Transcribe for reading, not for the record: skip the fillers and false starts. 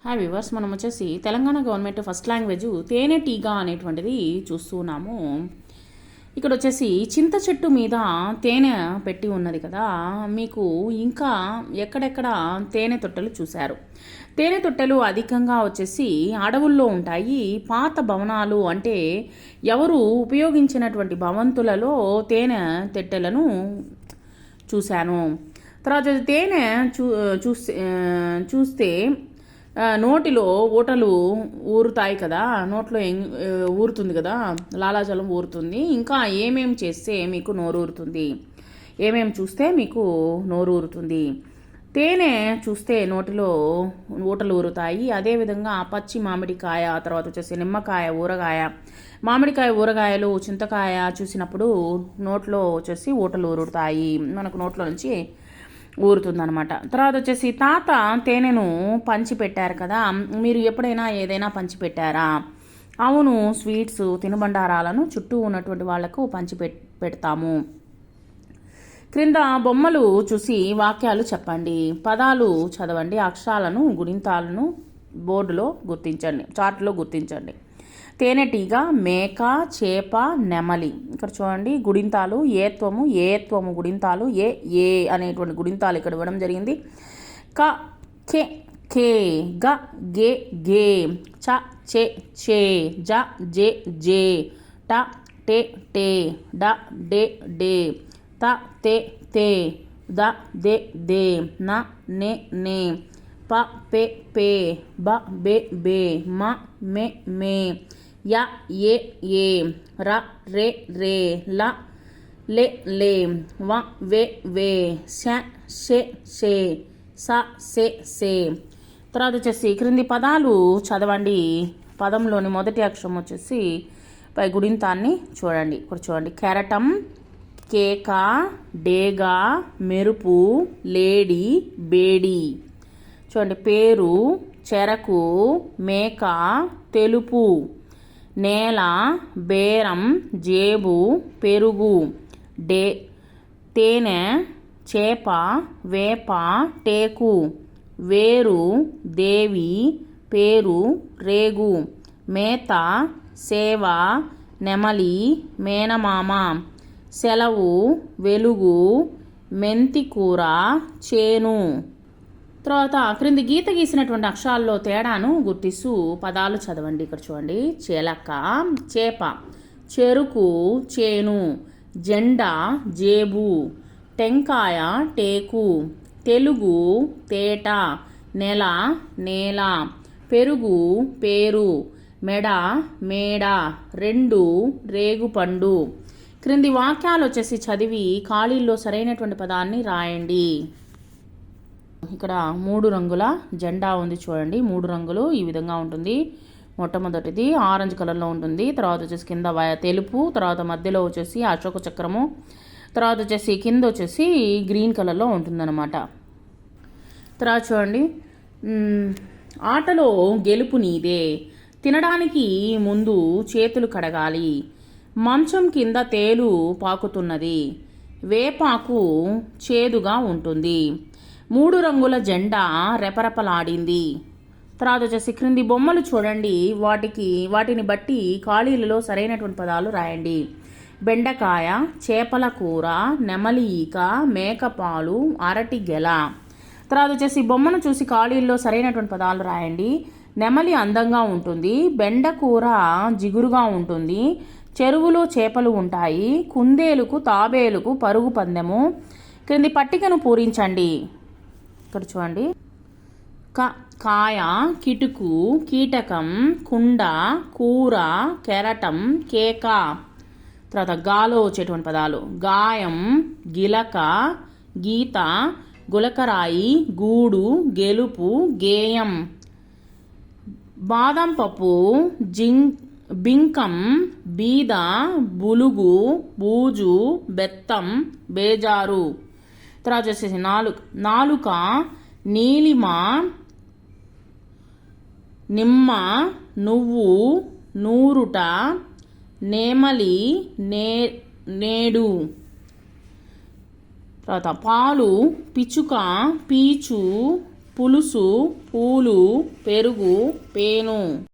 Hi viewers, మనం వచ్చేసి Telangana government first language తేనెటీగ అనేటువంటిది చూస్తున్నాము. ఇక్కడ వచ్చేసి చింత చెట్టు మీద తేనె పెట్టి ఉన్నది కదా. మీకు ఇంకా ఎక్కడెక్కడ తేనె తొట్టెలు చూశారు? తేనె తొట్టెలు అధికంగా వచ్చేసి అడవుల్లో ఉంటాయి. పాత భవనాలు అంటే ఎవరు ఉపయోగించినటువంటి భవంతులలో తేనె తొట్టెలను చూశాను. తర్వాత తేనె చూస్తే నోటిలో ఊటలు ఊరుతాయి కదా, నోట్లో ఊరుతుంది కదా, లాలాజలం ఊరుతుంది. ఇంకా ఏమేం చేస్తే మీకు నోరు ఊరుతుంది, ఏమేం చూస్తే మీకు నోరు ఊరుతుంది? తేనె చూస్తే నోటిలో ఊటలు ఊరుతాయి. అదేవిధంగా పచ్చి మామిడికాయ, తర్వాత వచ్చేసి నిమ్మకాయ, ఊరగాయ, మామిడికాయ, ఊరగాయలు, చింతకాయ చూసినప్పుడు నోట్లో వచ్చేసి ఊటలు ఊరుతాయి, మనకు నోట్లో నుంచి ఊరుతుందనమాట. తర్వాత వచ్చేసి తాత తేనెను పంచిపెట్టారు కదా, మీరు ఎప్పుడైనా ఏదైనా పంచిపెట్టారా? అవును, స్వీట్స్, తినుబండారాలను చుట్టూ ఉన్నటువంటి వాళ్లకు పెడతాము. క్రింద బొమ్మలు చూసి వాక్యాలు చెప్పండి, పదాలు చదవండి, అక్షరాలను గుణింతాలను బోర్డులో గుర్తించండి, చార్ట్లో గుర్తించండి. తేనెటీగ, మేక, చేప, నెమలి. ఇక్కడ చూడండి గుడింతాలు, ఏత్వము గుడింతాలు, ఏ అనేటువంటి గుడింతాలు ఇక్కడ ఇవ్వడం జరిగింది. క, కె, కే, గ, గే, గే, చ, చె, చే, జ, జే, జే, ట, టె, టే, డ, డే, డే, త, తె, తే, ద, దే, దే, న, నే, నే, ప, పె, పే, బ, బే, బే, మ, మె, మే, య, ఏ, ర, రే, రే, ల, లే, లే, వ, వే, శ, షే, స, సే. తర్వాత వచ్చేసి క్రింది పదాలు చదవండి. పదంలోని మొదటి అక్షరం వచ్చేసి పై గుడింతాన్ని చూడండి. ఇక్కడ చూడండి, కెరటం, కేక, డేగా, మెరుపు, లేడి, బేడి. చూడండి, పేరు, చెరకు, మేక, తెలుపు, నేల, బేరం, జేబు, పెరుగు, తేనె, చేప, వేప, టేకు, వేరు, దేవి, పేరు, రేగు, మేత, సేవ, నెమలి, మేనమామ, సెలవు, వెలుగు, మెంతికూర, చేను. తర్వాత క్రింది గీత గీసినటువంటి అక్షరాల్లో తేడాను గుర్తిస్తూ పదాలు చదవండి. ఇక్కడ చూడండి, చిలక, చేప, చెరుకు, చేను, జెండా, జేబు, టెంకాయ, టేకు, తెలుగు, తేట, నెల, నేల, పెరుగు, పేరు, మెడ, మేడ, రెండు, రేగుపండు. క్రింది వాక్యాలు వచ్చేసి చదివి ఖాళీల్లో సరైనటువంటి పదాన్ని రాయండి. ఇక్కడ 3 రంగుల జెండా ఉంది చూడండి. 3 రంగులు ఈ విధంగా ఉంటుంది. మొట్టమొదటిది ఆరెంజ్ కలర్లో ఉంటుంది, తర్వాత వచ్చేసి కింద తెలుపు, తర్వాత మధ్యలో వచ్చేసి అశోక చక్రము, తర్వాత వచ్చేసి కింద వచ్చేసి గ్రీన్ కలర్లో ఉంటుందన్నమాట. తర్వాత చూడండి, ఆటలో గెలుపు నీదే, తినడానికి ముందు చేతులు కడగాలి, మంచం కింద తేలు పాకుతున్నది, వేపాకు చేదుగా ఉంటుంది, 3 రంగుల జెండా రెపరెపలాడింది. తర్వాత వచ్చేసి క్రింది బొమ్మలు చూడండి, వాటిని బట్టి ఖాళీలలో సరైనటువంటి పదాలు రాయండి. బెండకాయ, చేపల కూర, నెమలి ఈక, మేకపాలు, అరటి గెల. తర్వాత వచ్చేసి బొమ్మను చూసి ఖాళీల్లో సరైనటువంటి పదాలు రాయండి. నెమలి అందంగా ఉంటుంది, బెండకూర జిగురుగా ఉంటుంది, చెరువులో చేపలు ఉంటాయి, కుందేలుకు తాబేలుకు పరుగు పందెము. క్రింది పట్టికను పూరించండి. ఇక్కడ చూడండి, కాయ, కిటుకు, కీటకం, కుండ, కూర, కెరటం, కేక. తర్వాత గాలో వచ్చేటువంటి పదాలు, గాయం, గిలక, గీత, గులకరాయి, గూడు, గెలుపు, గేయం. బాదం పప్పు, బింకం, బీద, బులుగు, బూజు, బెత్తం, బేజారు. తర్వాత వచ్చేసి నాలుక, నీలిమ, నిమ్మ, నువ్వు, నూరుట, నేమలి, నేడు. తర్వాత పాలు, పిచుక, పీచు, పులుసు, పూలు, పెరుగు, పేను.